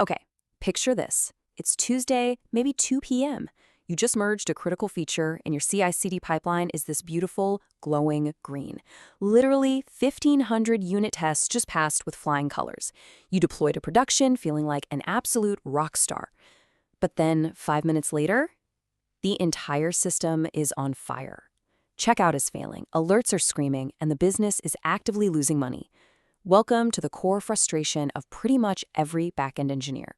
Okay, picture this. It's Tuesday, maybe 2 p.m. You just merged a critical feature, and your CI/CD pipeline is this beautiful, glowing green. Literally 1,500 unit tests just passed with flying colors. You deploy to production feeling like an absolute rock star. But then, 5 minutes later, the entire system is on fire. Checkout is failing, alerts are screaming, and the business is actively losing money. Welcome to the core frustration of pretty much every backend engineer.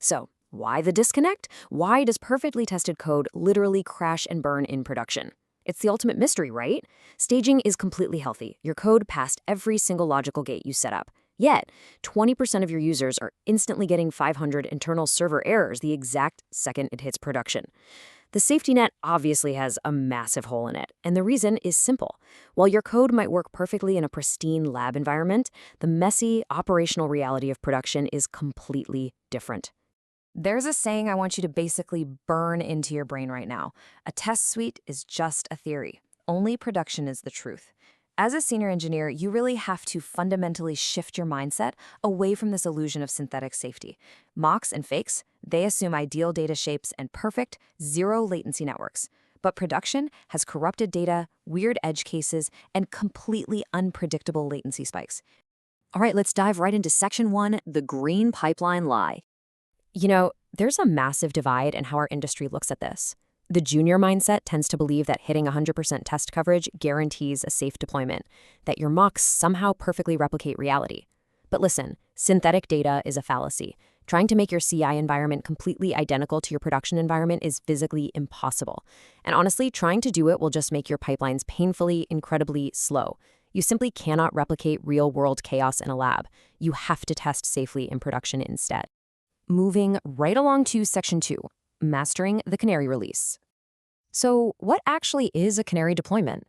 So, why the disconnect? Why does perfectly tested code literally crash and burn in production? It's the ultimate mystery, right? Staging is completely healthy. Your code passed every single logical gate you set up. Yet, 20% of your users are instantly getting 500 internal server errors the exact second it hits production. The safety net obviously has a massive hole in it, and the reason is simple. While your code might work perfectly in a pristine lab environment, the messy, operational reality of production is completely different. There's a saying I want you to basically burn into your brain right now. A test suite is just a theory. Only production is the truth. As a senior engineer, you really have to fundamentally shift your mindset away from this illusion of synthetic safety. Mocks and fakes, they assume ideal data shapes and perfect, zero latency networks. But production has corrupted data, weird edge cases, and completely unpredictable latency spikes. All right, let's dive right into Section 1, the green pipeline lie. There's a massive divide in how our industry looks at this. The junior mindset tends to believe that hitting 100% test coverage guarantees a safe deployment, that your mocks somehow perfectly replicate reality. But listen, synthetic data is a fallacy. Trying to make your CI environment completely identical to your production environment is physically impossible. And honestly, trying to do it will just make your pipelines painfully, incredibly slow. You simply cannot replicate real-world chaos in a lab. You have to test safely in production instead. Moving right along to Section 2, mastering the Canary Release. So, what actually is a Canary deployment?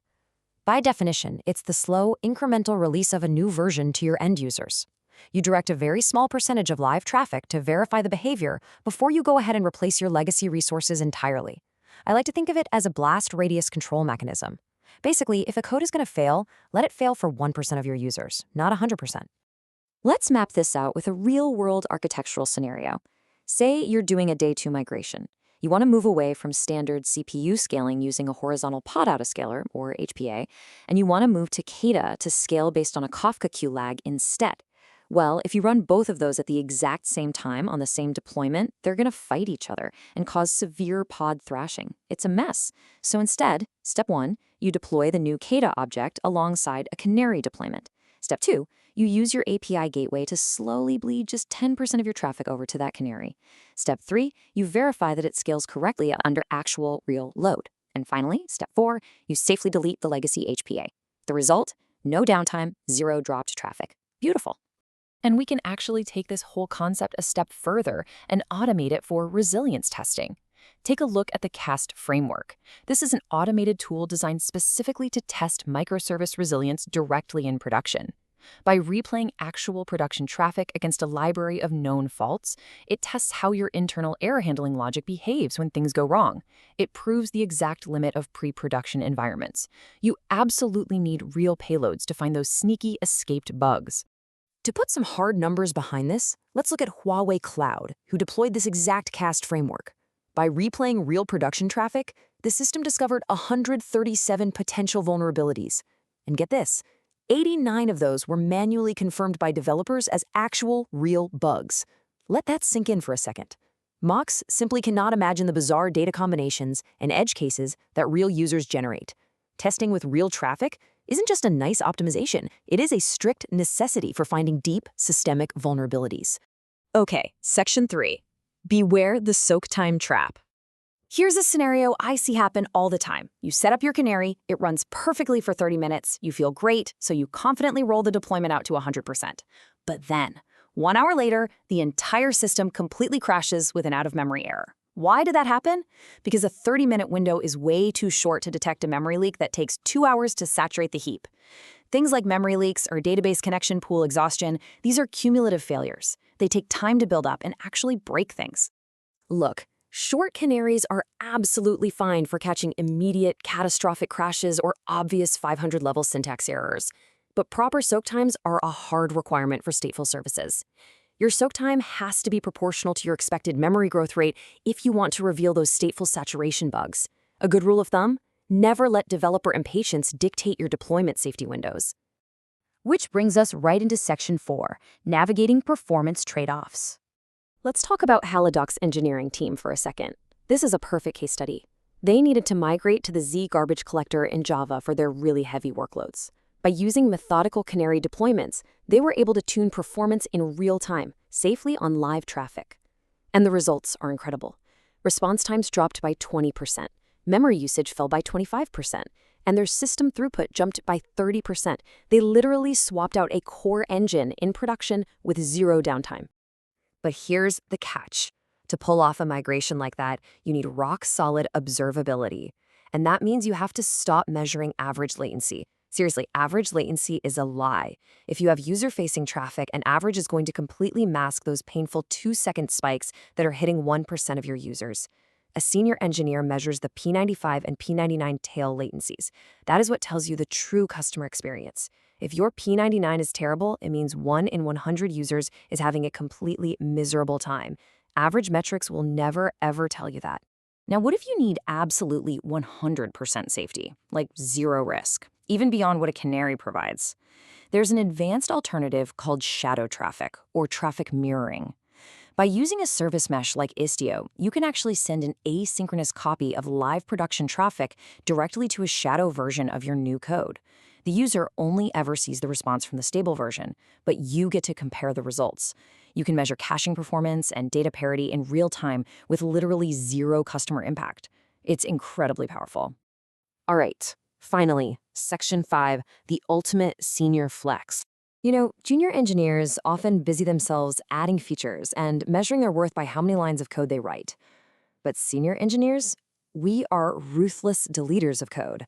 By definition, it's the slow, incremental release of a new version to your end users. You direct a very small percentage of live traffic to verify the behavior before you go ahead and replace your legacy resources entirely. I like to think of it as a blast radius control mechanism. Basically, if a code is going to fail, let it fail for 1% of your users, not 100%. Let's map this out with a real-world architectural scenario. Say you're doing a day 2 migration. You want to move away from standard CPU scaling using a horizontal pod autoscaler, or HPA, and you want to move to Kata to scale based on a Kafka queue lag instead. Well, if you run both of those at the exact same time on the same deployment, they're going to fight each other and cause severe pod thrashing. It's a mess. So instead, step 1, you deploy the new Kata object alongside a Canary deployment. Step 2, you use your API gateway to slowly bleed just 10% of your traffic over to that Canary. Step 3, you verify that it scales correctly under actual real load. And finally, step 4, you safely delete the legacy HPA. The result? No downtime, zero dropped traffic. Beautiful. And we can actually take this whole concept a step further and automate it for resilience testing. Take a look at the CAST framework. This is an automated tool designed specifically to test microservice resilience directly in production. By replaying actual production traffic against a library of known faults, it tests how your internal error handling logic behaves when things go wrong. It proves the exact limit of pre-production environments. You absolutely need real payloads to find those sneaky escaped bugs. To put some hard numbers behind this, let's look at Huawei Cloud, who deployed this exact CAST framework. By replaying real production traffic, the system discovered 137 potential vulnerabilities. And get this, 89 of those were manually confirmed by developers as actual, real bugs. Let that sink in for a second. Mocks simply cannot imagine the bizarre data combinations and edge cases that real users generate. Testing with real traffic isn't just a nice optimization, it is a strict necessity for finding deep, systemic vulnerabilities. Okay, Section 3. Beware the soak time trap. Here's a scenario I see happen all the time. You set up your Canary, it runs perfectly for 30 minutes, you feel great, so you confidently roll the deployment out to 100%. But then, 1 hour later, the entire system completely crashes with an out-of-memory error. Why did that happen? Because a 30-minute window is way too short to detect a memory leak that takes 2 hours to saturate the heap. Things like memory leaks or database connection pool exhaustion, these are cumulative failures. They take time to build up and actually break things. Look, short canaries are absolutely fine for catching immediate catastrophic crashes or obvious 500-level syntax errors. But proper soak times are a hard requirement for stateful services. Your soak time has to be proportional to your expected memory growth rate if you want to reveal those stateful saturation bugs. A good rule of thumb? Never let developer impatience dictate your deployment safety windows. Which brings us right into Section 4, navigating performance trade-offs. Let's talk about Halidoc's engineering team for a second. This is a perfect case study. They needed to migrate to the Z garbage collector in Java for their really heavy workloads. By using methodical Canary deployments, they were able to tune performance in real time, safely on live traffic. And the results are incredible. Response times dropped by 20%, memory usage fell by 25%, and their system throughput jumped by 30%. They literally swapped out a core engine in production with zero downtime. But here's the catch. To pull off a migration like that, you need rock-solid observability. And that means you have to stop measuring average latency. Seriously, average latency is a lie. If you have user-facing traffic, an average is going to completely mask those painful 2-second spikes that are hitting 1% of your users. A senior engineer measures the P95 and P99 tail latencies. That is what tells you the true customer experience. If your P99 is terrible, it means 1 in 100 users is having a completely miserable time. Average metrics will never, ever tell you that. Now, what if you need absolutely 100% safety, like zero risk, even beyond what a Canary provides? There's an advanced alternative called shadow traffic, or traffic mirroring. By using a service mesh like Istio, you can actually send an asynchronous copy of live production traffic directly to a shadow version of your new code. The user only ever sees the response from the stable version, but you get to compare the results. You can measure caching performance and data parity in real time with literally zero customer impact. It's incredibly powerful. All right, finally, Section 5, the ultimate senior flex. Junior engineers often busy themselves adding features and measuring their worth by how many lines of code they write. But senior engineers, we are ruthless deleters of code.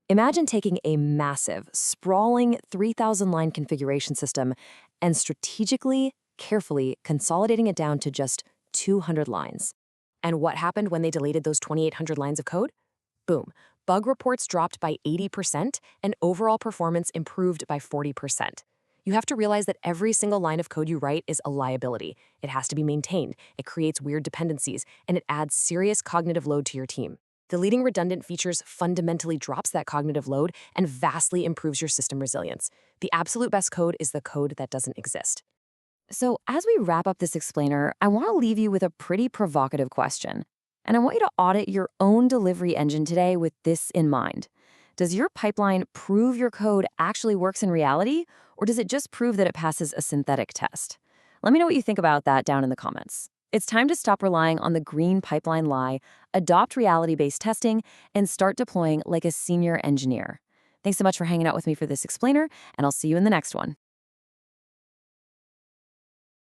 Imagine taking a massive, sprawling 3,000-line configuration system and strategically, carefully consolidating it down to just 200 lines. And what happened when they deleted those 2,800 lines of code? Boom. Bug reports dropped by 80% and overall performance improved by 40%. You have to realize that every single line of code you write is a liability. It has to be maintained, it creates weird dependencies, and it adds serious cognitive load to your team. Deleting redundant features fundamentally drops that cognitive load and vastly improves your system resilience. The absolute best code is the code that doesn't exist. So as we wrap up this explainer, I want to leave you with a pretty provocative question. And I want you to audit your own delivery engine today with this in mind. Does your pipeline prove your code actually works in reality, or does it just prove that it passes a synthetic test? Let me know what you think about that down in the comments. It's time to stop relying on the green pipeline lie, adopt reality-based testing, and start deploying like a senior engineer. Thanks so much for hanging out with me for this explainer, and I'll see you in the next one.